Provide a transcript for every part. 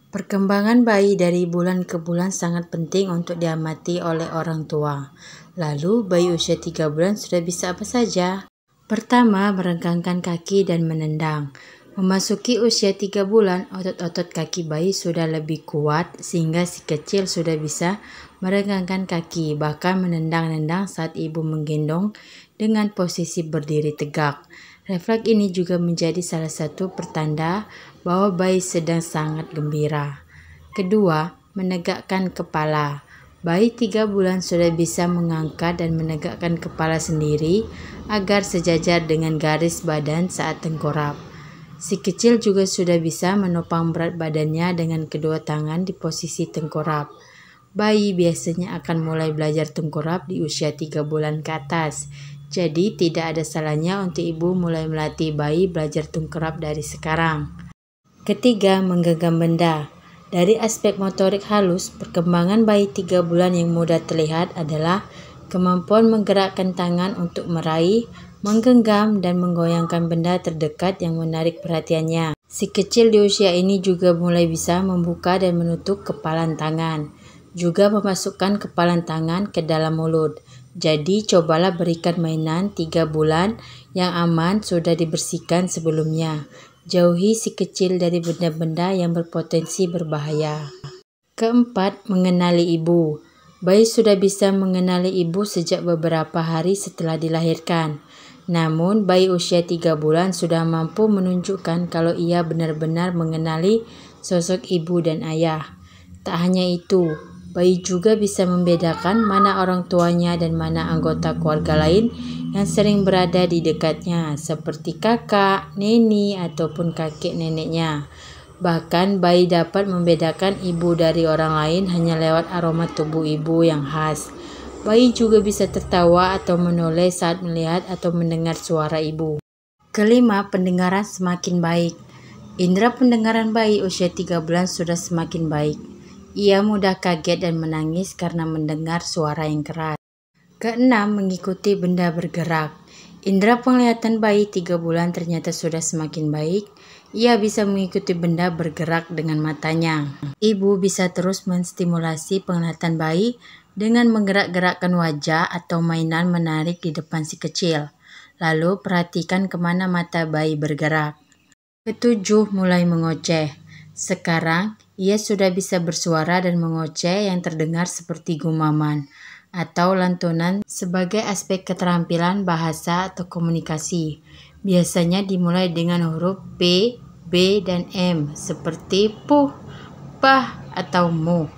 Perkembangan bayi dari bulan ke bulan sangat penting untuk diamati oleh orang tua. Lalu, bayi usia 3 bulan sudah bisa apa saja? Pertama, merenggangkan kaki dan menendang. Memasuki usia 3 bulan, otot-otot kaki bayi sudah lebih kuat sehingga si kecil sudah bisa merenggangkan kaki, bahkan menendang-nendang saat ibu menggendong dengan posisi berdiri tegak. Refleks ini juga menjadi salah satu pertanda bahwa bayi sedang sangat gembira. Kedua, menegakkan kepala. Bayi 3 bulan sudah bisa mengangkat dan menegakkan kepala sendiri agar sejajar dengan garis badan saat tengkurap. Si kecil juga sudah bisa menopang berat badannya dengan kedua tangan di posisi tengkurap. Bayi biasanya akan mulai belajar tengkurap di usia 3 bulan ke atas. Jadi tidak ada salahnya untuk ibu mulai melatih bayi belajar tengkurap dari sekarang. Ketiga, menggenggam benda. Dari aspek motorik halus, perkembangan bayi 3 bulan yang mudah terlihat adalah kemampuan menggerakkan tangan untuk meraih, menggenggam, dan menggoyangkan benda terdekat yang menarik perhatiannya. Si kecil di usia ini juga mulai bisa membuka dan menutup kepalan tangan, juga memasukkan kepalan tangan ke dalam mulut. Jadi cobalah berikan mainan 3 bulan yang aman sudah dibersihkan sebelumnya. Jauhi si kecil dari benda-benda yang berpotensi berbahaya. Keempat, mengenali ibu. Bayi sudah bisa mengenali ibu sejak beberapa hari setelah dilahirkan. Namun, bayi usia 3 bulan sudah mampu menunjukkan kalau ia benar-benar mengenali sosok ibu dan ayah. Tak hanya itu, bayi juga bisa membedakan mana orang tuanya dan mana anggota keluarga lain yang sering berada di dekatnya, seperti kakak, neni, ataupun kakek neneknya. Bahkan bayi dapat membedakan ibu dari orang lain hanya lewat aroma tubuh ibu yang khas. Bayi juga bisa tertawa atau menoleh saat melihat atau mendengar suara ibu. Kelima, pendengaran semakin baik. Indera pendengaran bayi usia 3 bulan sudah semakin baik. Ia mudah kaget dan menangis karena mendengar suara yang keras. Keenam, mengikuti benda bergerak. Indera penglihatan bayi 3 bulan ternyata sudah semakin baik. Ia bisa mengikuti benda bergerak dengan matanya. Ibu bisa terus menstimulasi penglihatan bayi dengan menggerak-gerakkan wajah atau mainan menarik di depan si kecil. Lalu perhatikan kemana mata bayi bergerak. Ketujuh, mulai mengoceh. Sekarang, ia sudah bisa bersuara dan mengoceh yang terdengar seperti gumaman atau lantunan sebagai aspek keterampilan bahasa atau komunikasi. Biasanya dimulai dengan huruf P, B, dan M seperti puh, pah, atau mu.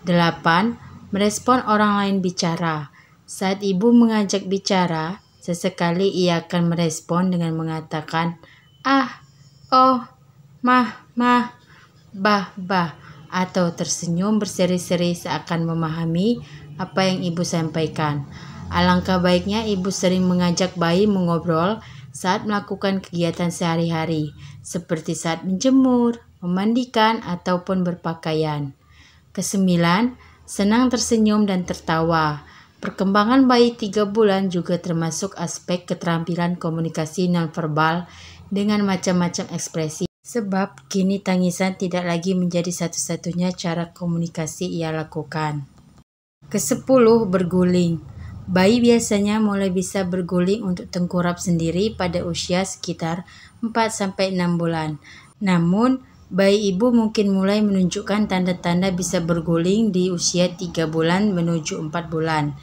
8. Merespon orang lain bicara. Saat ibu mengajak bicara, sesekali ia akan merespon dengan mengatakan ah, oh, mah, bah, atau tersenyum berseri-seri seakan memahami apa yang ibu sampaikan. Alangkah baiknya ibu sering mengajak bayi mengobrol saat melakukan kegiatan sehari-hari, seperti saat menjemur, memandikan, ataupun berpakaian. Kesembilan, senang tersenyum dan tertawa. Perkembangan bayi 3 bulan juga termasuk aspek keterampilan komunikasi nonverbal dengan macam-macam ekspresi. Sebab kini tangisan tidak lagi menjadi satu-satunya cara komunikasi ia lakukan. Kesepuluh, berguling. Bayi biasanya mulai bisa berguling untuk tengkurap sendiri pada usia sekitar 4-6 bulan. Namun, bayi ibu mungkin mulai menunjukkan tanda-tanda bisa berguling di usia 3 bulan menuju 4 bulan.